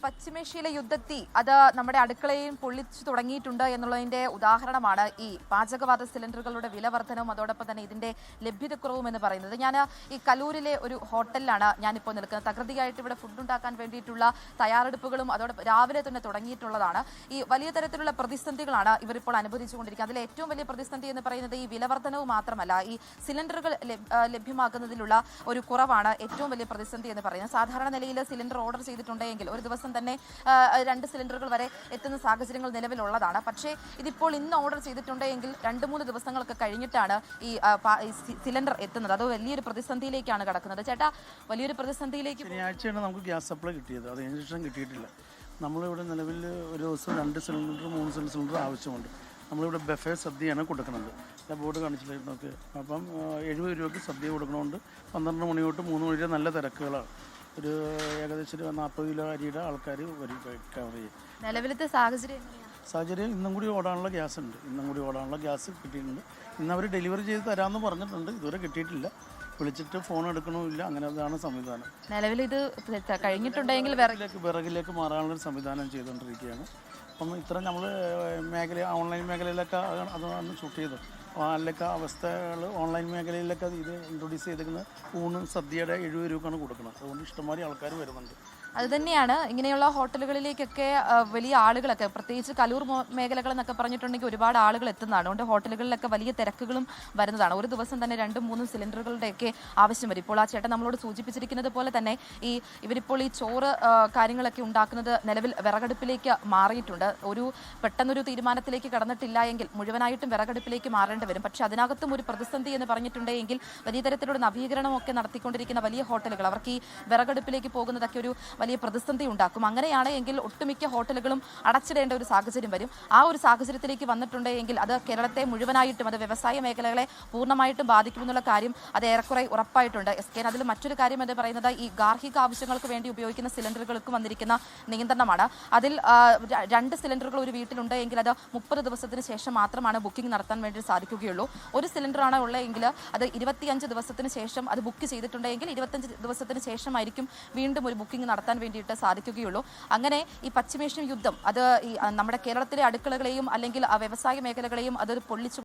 പശ്ചിമേഷ്യയിലെ യുദ്ധത്തിൽ അത് നമ്മുടെ അടുക്കളയും പൊള്ളിച്ചു തുടങ്ങിയിട്ടുണ്ട് എന്നുള്ളതിന്റെ ഉദാഹരണമാണ് ഈ പാചകവാത സിലിണ്ടറുകളുടെ വില വർധനവും അതോടൊപ്പം തന്നെ ഇതിന്റെ ലഭ്യതക്കുറവും എന്ന് പറയുന്നത്. ഞാൻ ഈ കലൂരിലെ ഒരു ഹോട്ടലിലാണ് ഞാനിപ്പോൾ നിൽക്കുന്നത്. തകൃതിയായിട്ട് ഇവിടെ ഫുഡ് ഉണ്ടാക്കാൻ വേണ്ടിയിട്ടുള്ള തയ്യാറെടുപ്പുകളും അതോടൊപ്പം രാവിലെ തന്നെ തുടങ്ങിയിട്ടുള്ളതാണ്. ഈ വലിയ തരത്തിലുള്ള പ്രതിസന്ധികളാണ് ഇവരിപ്പോൾ അനുഭവിച്ചുകൊണ്ടിരിക്കുന്നത്. അതിൽ ഏറ്റവും വലിയ പ്രതിസന്ധി എന്ന് പറയുന്നത് ഈ വില വർധനവ് മാത്രമല്ല, ഈ സിലിണ്ടറുകൾ ലഭ്യമാക്കുന്നതിലുള്ള ഒരു കുറവാണ് ഏറ്റവും വലിയ പ്രതിസന്ധി എന്ന് പറയുന്നത്. സാധാരണ നിലയിൽ സിലിണ്ടർ ഓർഡർ ചെയ്തിട്ടുണ്ടെങ്കിൽ ഒരു ദിവസം തന്നെ 2 സിലിണ്ടറുകൾ വരെ എത്തുന്ന സാഹചര്യങ്ങൾ നിലവിലുള്ളതാണ്. പക്ഷേ ഇതിപ്പോൾ ഇന്ന് ഓർഡർ ചെയ്തിട്ടുണ്ടെങ്കിൽ 2-3 ദിവസങ്ങളൊക്കെ കഴിഞ്ഞിട്ടാണ് ഈ സിലിണ്ടർ എത്തുന്നത്. അത് വലിയൊരു പ്രതിസന്ധിയിലേക്കാണ് കടക്കുന്നത്. ചേട്ടാ, വലിയൊരു പ്രതിസന്ധിയിലേക്ക്. ശനിയാഴ്ചയാണ് നമുക്ക് ഗ്യാസ് സപ്ലൈ കിട്ടിയത്. അത് ശേഷം കിട്ടിയിട്ടില്ല. നമ്മളിവിടെ നിലവിൽ ഒരു ദിവസം 2 സിലിണ്ടർ 3 സിലിണ്ടർ ആവശ്യമുണ്ട്. നമ്മളിവിടെ ബഫേ സദ്യയാണ് കൊടുക്കുന്നത്. ബോർഡ് കാണിച്ചിട്ട് അപ്പം 70 രൂപയ്ക്ക് സദ്യ കൊടുക്കണമുണ്ട്. 12 മണി തൊട്ട് 3 മണി വരെ നല്ല തിരക്കുകളാണ്. ഒരു ഏകദേശം 40 കിലോ അരിയുടെ ആൾക്കാർ വരും കവർ ചെയ്യും. നിലവിലത്തെ സാഹചര്യം ഇന്നും കൂടി ഓടാനുള്ള ഗ്യാസ് ഉണ്ട്. ഇന്നും കൂടി ഓടാനുള്ള ഗ്യാസ് കിട്ടിയിട്ടുണ്ട്. ഇന്ന് അവർ ഡെലിവറി ചെയ്ത് തരാമെന്ന് പറഞ്ഞിട്ടുണ്ട്. ഇതുവരെ കിട്ടിയിട്ടില്ല. വിളിച്ചിട്ട് ഫോൺ എടുക്കണമില്ല. അങ്ങനെ അതാണ് സംവിധാനം. നിലവിൽ ഇത് കഴിഞ്ഞിട്ടുണ്ടെങ്കിൽ വിറകിലേക്ക് മാറാനുള്ളൊരു സംവിധാനം ചെയ്തുകൊണ്ടിരിക്കുകയാണ്. അപ്പം ഇത്ര നമ്മൾ ഓൺലൈൻ മേഖലയിലൊക്കെ അതാണ് ഷൂട്ട് ചെയ്തത്. അതിലൊക്കെ അവസ്ഥകൾ ഓൺലൈൻ മേഖലയിലൊക്കെ ഇത് ഇൻട്രൊഡ്യൂസ് ചെയ്തിരിക്കുന്നത് ഊണ് സദ്യയുടെ 70 രൂപക്കാണ് കൊടുക്കുന്നത്. അതുകൊണ്ട് ഇഷ്ടംമാതിരി ആൾക്കാർ വരുന്നുണ്ട്. അതുതന്നെയാണ് ഇങ്ങനെയുള്ള ഹോട്ടലുകളിലേക്കൊക്കെ വലിയ ആളുകളൊക്കെ, പ്രത്യേകിച്ച് കലൂർ മേഖലകൾ എന്നൊക്കെ പറഞ്ഞിട്ടുണ്ടെങ്കിൽ ഒരുപാട് ആളുകൾ എത്തുന്നതാണ്. അതുകൊണ്ട് ഹോട്ടലുകളിലൊക്കെ വലിയ തിരക്കുകളും വരുന്നതാണ്. ഒരു ദിവസം തന്നെ 2-3 സിലിണ്ടറുകളുടെയൊക്കെ ആവശ്യം വരും. ഇപ്പോൾ ആ ചേട്ടൻ നമ്മളോട് സൂചിപ്പിച്ചിരിക്കുന്നത് പോലെ തന്നെ ഇവരിപ്പോൾ ഈ ചോറ് കാര്യങ്ങളൊക്കെ ഉണ്ടാക്കുന്നത് നിലവിൽ വിറകടുപ്പിലേക്ക് മാറിയിട്ടുണ്ട്. പെട്ടെന്നൊരു തീരുമാനത്തിലേക്ക് കടന്നിട്ടില്ല എങ്കിൽ മുഴുവനായിട്ടും വിറകടുപ്പിലേക്ക് മാറേണ്ടി വരും. പക്ഷേ അതിനകത്തും ഒരു പ്രതിസന്ധി എന്ന് പറഞ്ഞിട്ടുണ്ടെങ്കിൽ വലിയ തരത്തിലുള്ള നവീകരണമൊക്കെ നടത്തിക്കൊണ്ടിരിക്കുന്ന വലിയ ഹോട്ടലുകൾ അവർക്ക് ഈ വിറകടുപ്പിലേക്ക് പോകുന്നതൊക്കെ ഒരു വലിയ പ്രതിസന്ധി ഉണ്ടാക്കും. അങ്ങനെയാണ് എങ്കിൽ ഒട്ടുമിക്ക ഹോട്ടലുകളും അടച്ചിടേണ്ട ഒരു സാഹചര്യം വരും. ആ ഒരു സാഹചര്യത്തിലേക്ക് വന്നിട്ടുണ്ടെങ്കിൽ അത് കേരളത്തെ മുഴുവനായിട്ടും, അത് വ്യവസായ മേഖലകളെ പൂർണ്ണമായിട്ടും ബാധിക്കുമെന്നുള്ള കാര്യം അത് ഏറെക്കുറെ ഉറപ്പായിട്ടുണ്ട്. അതിൽ മറ്റൊരു കാര്യം എന്ന് പറയുന്നത് ഈ ഗാർഹിക ആവശ്യങ്ങൾക്ക് വേണ്ടി ഉപയോഗിക്കുന്ന സിലിണ്ടറുകൾക്ക് വന്നിരിക്കുന്ന നിയന്ത്രണമാണ്. അതിൽ 2 സിലിണ്ടറുകൾ ഒരു വീട്ടിലുണ്ട് എങ്കിൽ അത് 30 ദിവസത്തിന് ശേഷം മാത്രമാണ് ബുക്കിംഗ് നടത്താൻ വേണ്ടി സാധിക്കുകയുള്ളൂ. ഒരു സിലിണ്ടറാണ് ഉള്ളതെങ്കിൽ അത് 25 ദിവസത്തിന് ശേഷം അത് ബുക്ക് ചെയ്തിട്ടുണ്ടെങ്കിൽ 25 ദിവസത്തിന് ശേഷമായിരിക്കും വീണ്ടും ഒരു ബുക്കിംഗ് നടത്താൻ വേണ്ടിയിട്ട് സാധിക്കുകയുള്ളൂ. അങ്ങനെ ഈ പശ്ചിമേഷ്യൻ യുദ്ധം അത് നമ്മുടെ കേരളത്തിലെ അടുക്കളകളെയും അല്ലെങ്കിൽ വ്യവസായ മേഖലകളെയും അത് പൊള്ളിച്ചു